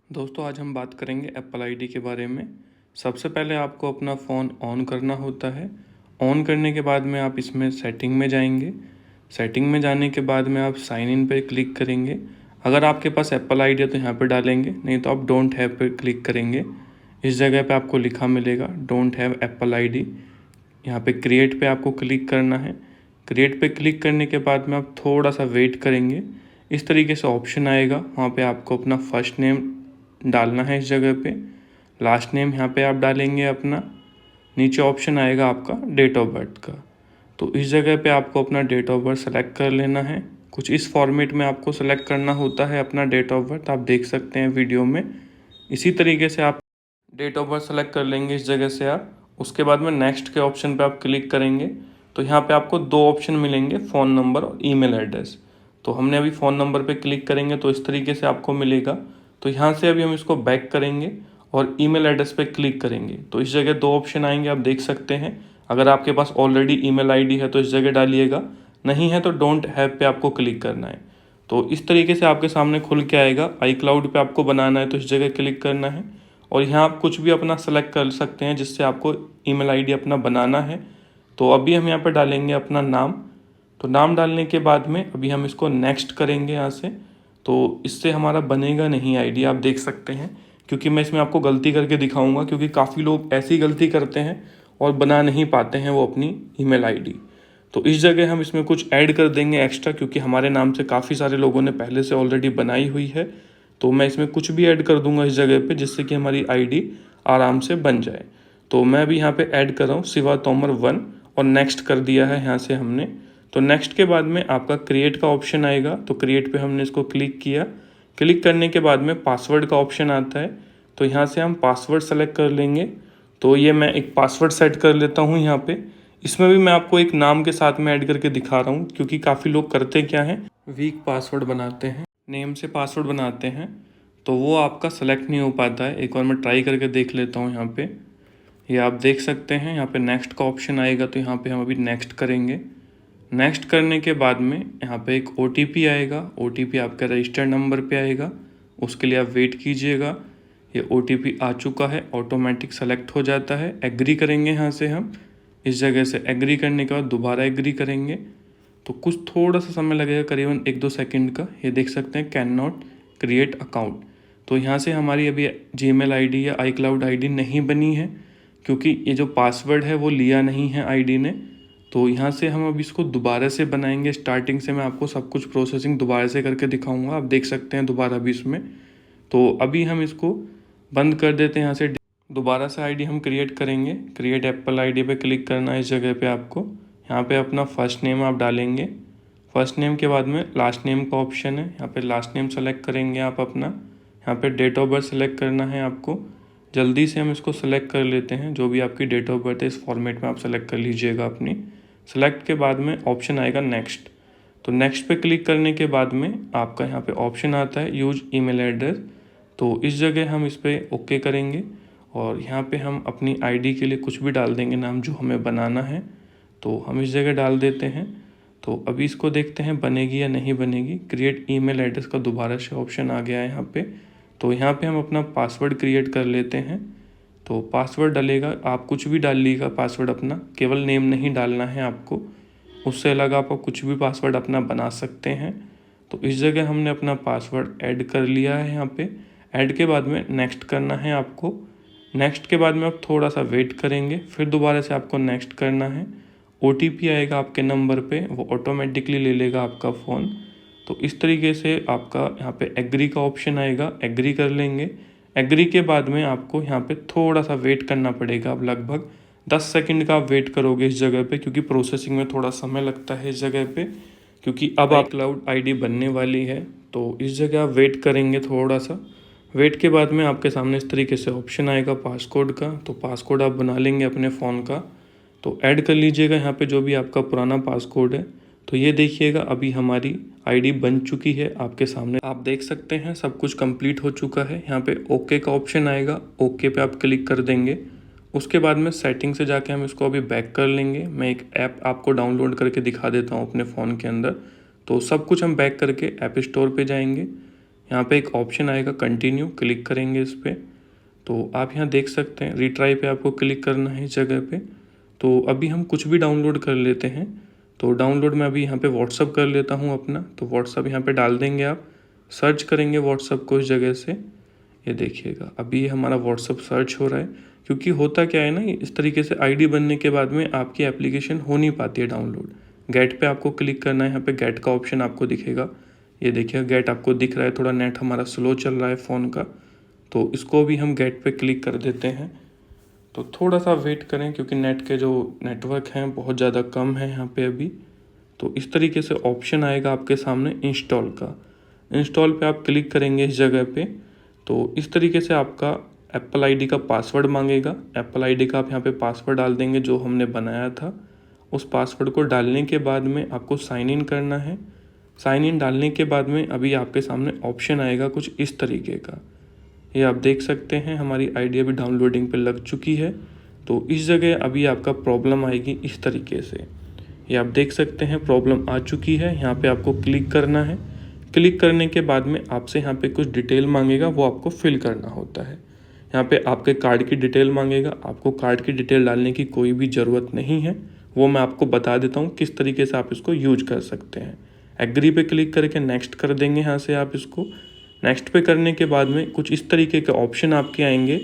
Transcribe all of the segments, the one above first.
दोस्तों आज हम बात करेंगे एप्पल आईडी के बारे में। सबसे पहले आपको अपना फ़ोन ऑन करना होता है। ऑन करने के बाद में आप इसमें सेटिंग में जाएंगे। सेटिंग में जाने के बाद में आप साइन इन पे क्लिक करेंगे। अगर आपके पास एप्पल आईडी है तो यहाँ पे डालेंगे, नहीं तो आप डोंट हैव पे क्लिक करेंगे। इस जगह पे आपको लिखा मिलेगा डोंट हैव एप्पल आईडी। यहाँ पे क्रिएट पे आपको क्लिक करना है। क्रिएट पे क्लिक करने के बाद में आप थोड़ा सा वेट करेंगे। इस तरीके से ऑप्शन आएगा, वहाँ पे आपको अपना फर्स्ट नेम डालना है इस जगह पे। लास्ट नेम यहाँ पे आप डालेंगे अपना। नीचे ऑप्शन आएगा आपका डेट ऑफ बर्थ का, तो इस जगह पे आपको अपना डेट ऑफ बर्थ सेलेक्ट कर लेना है। कुछ इस फॉर्मेट में आपको सेलेक्ट करना होता है अपना डेट ऑफ बर्थ, आप देख सकते हैं वीडियो में। इसी तरीके से आप डेट ऑफ बर्थ सेलेक्ट कर लेंगे इस जगह से आप। उसके बाद में नेक्स्ट के ऑप्शन पे आप क्लिक करेंगे तो यहाँ पे आपको दो ऑप्शन मिलेंगे, फ़ोन नंबर और ईमेल एड्रेस। तो हमने अभी फ़ोन नंबर पे क्लिक करेंगे तो इस तरीके से आपको मिलेगा। तो यहाँ से अभी हम इसको बैक करेंगे और ईमेल एड्रेस पे क्लिक करेंगे तो इस जगह दो ऑप्शन आएंगे, आप देख सकते हैं। अगर आपके पास ऑलरेडी ईमेल आईडी है तो इस जगह डालिएगा, नहीं है तो डोंट हैव पे आपको क्लिक करना है। तो इस तरीके से आपके सामने खुल के आएगा। आई क्लाउड पे आपको बनाना है तो इस जगह क्लिक करना है और यहाँ आप कुछ भी अपना सेलेक्ट कर सकते हैं जिससे आपको ईमेल आईडी अपना बनाना है। तो अभी हम यहाँ पर डालेंगे अपना नाम। तो नाम डालने के बाद में अभी हम इसको नेक्स्ट करेंगे यहाँ से। तो इससे हमारा बनेगा नहीं आईडी, आप देख सकते हैं, क्योंकि मैं इसमें आपको गलती करके दिखाऊंगा, क्योंकि काफ़ी लोग ऐसी गलती करते हैं और बना नहीं पाते हैं वो अपनी ईमेल आईडी। तो इस जगह हम इसमें कुछ ऐड कर देंगे एक्स्ट्रा, क्योंकि हमारे नाम से काफ़ी सारे लोगों ने पहले से ऑलरेडी बनाई हुई है। तो मैं इसमें कुछ भी ऐड कर दूंगा इस जगह पे, जिससे कि हमारी आईडी आराम से बन जाए। तो मैं भी यहाँ पे ऐड कर रहा हूँ शिवा तोमर 1 और नेक्स्ट कर दिया है यहाँ से हमने। तो नेक्स्ट के बाद में आपका क्रिएट का ऑप्शन आएगा, तो क्रिएट पे हमने इसको क्लिक किया। क्लिक करने के बाद में पासवर्ड का ऑप्शन आता है, तो यहाँ से हम पासवर्ड सेलेक्ट कर लेंगे। तो ये मैं एक पासवर्ड सेट कर लेता हूँ यहाँ पे। इसमें भी मैं आपको एक नाम के साथ में ऐड करके दिखा रहा हूँ, क्योंकि काफ़ी लोग करते क्या हैं, वीक पासवर्ड बनाते हैं, नेम से पासवर्ड बनाते हैं, तो वो आपका सेलेक्ट नहीं हो पाता है। एक बार मैं ट्राई करके देख लेता हूँ यहाँ पे। ये आप देख सकते हैं यहाँ पे नेक्स्ट का ऑप्शन आएगा, तो यहाँ पे हम अभी नेक्स्ट करेंगे। नेक्स्ट करने के बाद में यहाँ पे एक OTP आएगा। OTP आपका रजिस्टर्ड नंबर पे आएगा, उसके लिए आप वेट कीजिएगा। ये OTP आ चुका है, ऑटोमेटिक सेलेक्ट हो जाता है। एग्री करेंगे यहाँ से हम। इस जगह से एग्री करने के बाद दोबारा एग्री करेंगे तो कुछ थोड़ा सा समय लगेगा, करीबन 1-2 सेकंड का। ये देख सकते हैं कैन नॉट क्रिएट अकाउंट। तो यहाँ से हमारी अभी जीमेल आईडी या iCloud आईडी नहीं बनी है, क्योंकि ये जो पासवर्ड है वो लिया नहीं है आईडी ने। तो यहाँ से हम अब इसको दोबारा से बनाएंगे स्टार्टिंग से। मैं आपको सब कुछ प्रोसेसिंग दोबारा से करके दिखाऊंगा, आप देख सकते हैं दोबारा भी इसमें। तो अभी हम इसको बंद कर देते हैं यहाँ से। दोबारा से आईडी हम क्रिएट करेंगे। क्रिएट एप्पल आईडी पे क्लिक करना है इस जगह पे आपको। यहाँ पे अपना फर्स्ट नेम आप डालेंगे। फर्स्ट नेम के बाद में लास्ट नेम का ऑप्शन है, यहाँ पे लास्ट नेम सेलेक्ट करेंगे आप अपना। यहाँ पे डेट ऑफ बर्थ सेलेक्ट करना है आपको। जल्दी से हम इसको सेलेक्ट कर लेते हैं, जो भी आपकी डेट ऑफ बर्थ है इस फॉर्मेट में आप सेलेक्ट कर लीजिएगा अपनी। सेलेक्ट के बाद में ऑप्शन आएगा नेक्स्ट। तो नेक्स्ट पे क्लिक करने के बाद में आपका यहाँ पे ऑप्शन आता है यूज ईमेल एड्रेस। तो इस जगह हम इस पर ओके करेंगे और यहाँ पे हम अपनी आईडी के लिए कुछ भी डाल देंगे नाम जो हमें बनाना है। तो हम इस जगह डाल देते हैं। तो अभी इसको देखते हैं बनेगी या नहीं बनेगी। क्रिएट ईमेल एड्रेस का दोबारा से ऑप्शन आ गया है यहाँ पे। तो यहाँ पे हम अपना पासवर्ड क्रिएट कर लेते हैं। तो पासवर्ड डलेगा, आप कुछ भी डाल लीजिएगा पासवर्ड अपना, केवल नेम नहीं डालना है आपको। उससे अलग आप कुछ भी पासवर्ड अपना बना सकते हैं। तो इस जगह हमने अपना पासवर्ड ऐड कर लिया है यहाँ पे। ऐड के बाद में नेक्स्ट करना है आपको। नेक्स्ट के बाद में आप थोड़ा सा वेट करेंगे, फिर दोबारा से आपको नेक्स्ट करना है। OTP आएगा आपके नंबर पे, वो ऑटोमेटिकली ले लेगा आपका फ़ोन। तो इस तरीके से आपका यहाँ पे एग्री का ऑप्शन आएगा, एग्री कर लेंगे। एग्री के बाद में आपको यहाँ पे थोड़ा सा वेट करना पड़ेगा। अब लगभग 10 सेकंड का आप वेट करोगे इस जगह पे, क्योंकि प्रोसेसिंग में थोड़ा समय लगता है इस जगह पे, क्योंकि अब आप iCloud आईडी बनने वाली है। तो इस जगह आप वेट करेंगे थोड़ा सा। वेट के बाद में आपके सामने इस तरीके से ऑप्शन आएगा पासकोड का। तो पासकोड आप बना लेंगे अपने फ़ोन का। तो ऐड कर लीजिएगा यहाँ पे जो भी आपका पुराना पासकोड है। तो ये देखिएगा अभी हमारी आईडी बन चुकी है आपके सामने, आप देख सकते हैं सब कुछ कंप्लीट हो चुका है। यहाँ पे ओके का ऑप्शन आएगा, ओके पे आप क्लिक कर देंगे। उसके बाद में सेटिंग से जाके हम इसको अभी बैक कर लेंगे। मैं एक ऐप आपको डाउनलोड करके दिखा देता हूँ अपने फ़ोन के अंदर। तो सब कुछ हम बैक करके ऐप स्टोर पे जाएंगे। यहाँ पे एक ऑप्शन आएगा कंटिन्यू, क्लिक करेंगे इस पर। तो आप यहाँ देख सकते हैं रिट्राई पे आपको क्लिक करना है इस जगह पे। तो अभी हम कुछ भी डाउनलोड कर लेते हैं। तो डाउनलोड में अभी यहाँ पे व्हाट्सअप कर लेता हूँ अपना। तो व्हाट्सअप यहाँ पे डाल देंगे, आप सर्च करेंगे व्हाट्सअप को इस जगह से। ये देखिएगा अभी ये हमारा व्हाट्सअप सर्च हो रहा है, क्योंकि होता क्या है ना, इस तरीके से आईडी बनने के बाद में आपकी एप्लीकेशन हो नहीं पाती है डाउनलोड। गेट पे आपको क्लिक करना है, यहाँ पे गेट का ऑप्शन आपको दिखेगा। ये देखिए गेट आपको दिख रहा है, थोड़ा नेट हमारा स्लो चल रहा है फ़ोन का। तो इसको भी हम गेट पे क्लिक कर देते हैं। तो थोड़ा सा वेट करें, क्योंकि नेट के जो नेटवर्क हैं बहुत ज़्यादा कम है यहाँ पे अभी। तो इस तरीके से ऑप्शन आएगा आपके सामने इंस्टॉल का। इंस्टॉल पे आप क्लिक करेंगे इस जगह पे। तो इस तरीके से आपका एप्पल आईडी का पासवर्ड मांगेगा। एप्पल आईडी का आप यहाँ पे पासवर्ड डाल देंगे जो हमने बनाया था। उस पासवर्ड को डालने के बाद में आपको साइन इन करना है। साइन इन डालने के बाद में अभी आपके सामने ऑप्शन आएगा कुछ इस तरीके का। ये आप देख सकते हैं हमारी आईडी अभी डाउनलोडिंग पे लग चुकी है। तो इस जगह अभी आपका प्रॉब्लम आएगी इस तरीके से। ये आप देख सकते हैं प्रॉब्लम आ चुकी है। यहाँ पे आपको क्लिक करना है। क्लिक करने के बाद में आपसे यहाँ पे कुछ डिटेल मांगेगा, वो आपको फिल करना होता है। यहाँ पे आपके कार्ड की डिटेल मांगेगा। आपको कार्ड की डिटेल डालने की कोई भी ज़रूरत नहीं है, वो मैं आपको बता देता हूँ किस तरीके से आप इसको यूज कर सकते हैं। एग्री पे क्लिक करके नेक्स्ट कर देंगे यहाँ से आप इसको। नेक्स्ट पे करने के बाद में कुछ इस तरीके के ऑप्शन आपके आएंगे,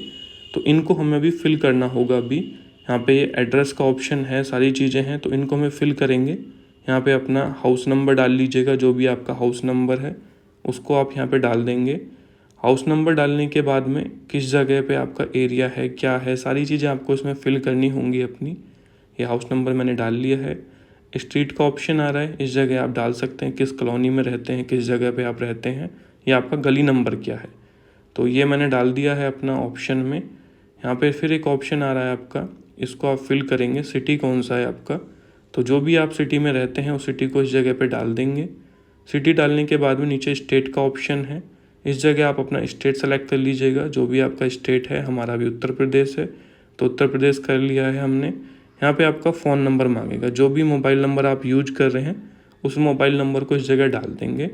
तो इनको हमें अभी फिल करना होगा। अभी यहाँ पे ये एड्रेस का ऑप्शन है, सारी चीज़ें हैं, तो इनको हमें फिल करेंगे। यहाँ पे अपना हाउस नंबर डाल लीजिएगा, जो भी आपका हाउस नंबर है उसको आप यहाँ पे डाल देंगे। हाउस नंबर डालने के बाद में किस जगह पे आपका एरिया है, क्या है, सारी चीज़ें आपको इसमें फिल करनी होंगी अपनी। ये हाउस नंबर मैंने डाल लिया है। स्ट्रीट का ऑप्शन आ रहा है, इस जगह आप डाल सकते हैं किस कॉलोनी में रहते हैं, किस जगह पे आप रहते हैं, या आपका गली नंबर क्या है। तो ये मैंने डाल दिया है अपना ऑप्शन में। यहाँ पे फिर एक ऑप्शन आ रहा है आपका, इसको आप फिल करेंगे सिटी कौन सा है आपका। तो जो भी आप सिटी में रहते हैं उस सिटी को इस जगह पे डाल देंगे। सिटी डालने के बाद में नीचे स्टेट का ऑप्शन है, इस जगह आप अपना स्टेट सेलेक्ट कर लीजिएगा, जो भी आपका स्टेट है। हमारा भी उत्तर प्रदेश है, तो उत्तर प्रदेश कर लिया है हमने। यहाँ पे आपका फ़ोन नंबर मांगेगा, जो भी मोबाइल नंबर आप यूज कर रहे हैं उस मोबाइल नंबर को इस जगह डाल देंगे।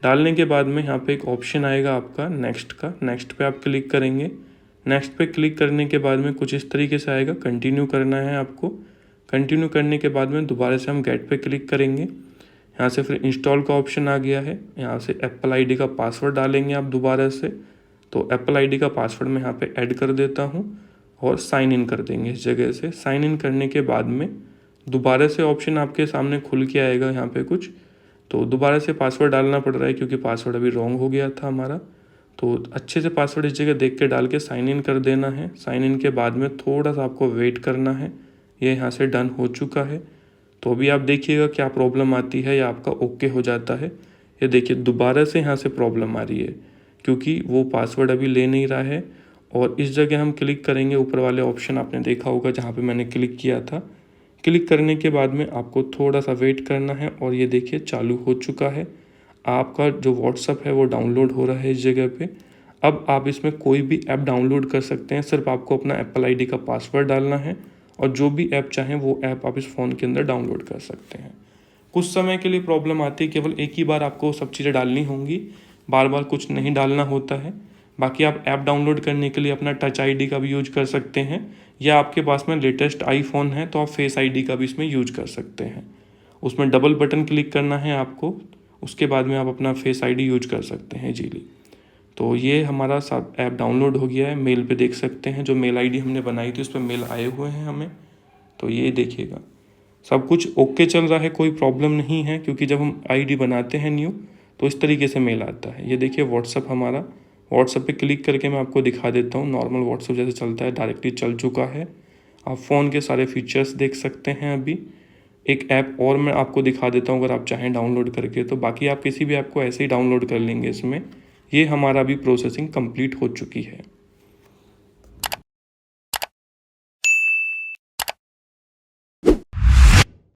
डालने के बाद में यहाँ पे एक ऑप्शन आएगा आपका नेक्स्ट का। नेक्स्ट पे आप क्लिक करेंगे। नेक्स्ट पे क्लिक करने के बाद में कुछ इस तरीके से आएगा, कंटिन्यू करना है आपको। कंटिन्यू करने के बाद में दोबारा से हम गेट पे क्लिक करेंगे। यहाँ से फिर इंस्टॉल का ऑप्शन आ गया है। यहाँ से एप्पल आईडी का पासवर्ड डालेंगे आप दोबारा से। तो एप्पल आईडी का पासवर्ड मैं यहाँ पे ऐड कर देता हूँ और साइन इन कर देंगे इस जगह से। साइन इन करने के बाद में दोबारा से ऑप्शन आपके सामने खुल के आएगा यहाँ पे कुछ। तो दोबारा से पासवर्ड डालना पड़ रहा है, क्योंकि पासवर्ड अभी रॉन्ग हो गया था हमारा। तो अच्छे से पासवर्ड इस जगह देख के डाल के साइन इन कर देना है। साइन इन के बाद में थोड़ा सा आपको वेट करना है। ये यहाँ से डन हो चुका है। तो अभी आप देखिएगा क्या प्रॉब्लम आती है या आपका ओके हो जाता है। ये देखिए दोबारा से यहाँ से प्रॉब्लम आ रही है, क्योंकि वो पासवर्ड अभी ले नहीं रहा है। और इस जगह हम क्लिक करेंगे, ऊपर वाले ऑप्शन आपने देखा होगा जहाँ पे मैंने क्लिक किया था। क्लिक करने के बाद में आपको थोड़ा सा वेट करना है, और ये देखिए चालू हो चुका है। आपका जो व्हाट्सअप है वो डाउनलोड हो रहा है इस जगह पे। अब आप इसमें कोई भी ऐप डाउनलोड कर सकते हैं, सिर्फ आपको अपना एप्पल आईडी का पासवर्ड डालना है, और जो भी ऐप चाहें वो ऐप आप इस फ़ोन के अंदर डाउनलोड कर सकते हैं। कुछ समय के लिए प्रॉब्लम आती है, केवल एक ही बार आपको सब चीज़ें डालनी होंगी, बार बार कुछ नहीं डालना होता है। बाकी आप ऐप डाउनलोड करने के लिए अपना टच आईडी का भी यूज कर सकते हैं, या आपके पास में लेटेस्ट आईफोन है तो आप फेस आईडी का भी इसमें यूज कर सकते हैं। उसमें डबल बटन क्लिक करना है आपको, उसके बाद में आप अपना फेस आईडी यूज कर सकते हैं इजीली। तो ये हमारा सब ऐप डाउनलोड हो गया है। मेल पे देख सकते हैं, जो मेल आईडी हमने बनाई थी उस पर मेल आए हुए हैं हमें। तो ये देखिएगा सब कुछ ओके चल रहा है, कोई प्रॉब्लम नहीं है, क्योंकि जब हम आईडी बनाते हैं न्यू तो इस तरीके से मेल आता है। ये देखिए व्हाट्सअप हमारा, व्हाट्सअप पे क्लिक करके मैं आपको दिखा देता हूँ। नॉर्मल व्हाट्सअप जैसे चलता है डायरेक्टली चल चुका है। आप फ़ोन के सारे फीचर्स देख सकते हैं। अभी एक ऐप और मैं आपको दिखा देता हूँ, अगर आप चाहें डाउनलोड करके, तो बाकी आप किसी भी ऐप को ऐसे ही डाउनलोड कर लेंगे इसमें। ये हमारा भी प्रोसेसिंग कंप्लीट हो चुकी है।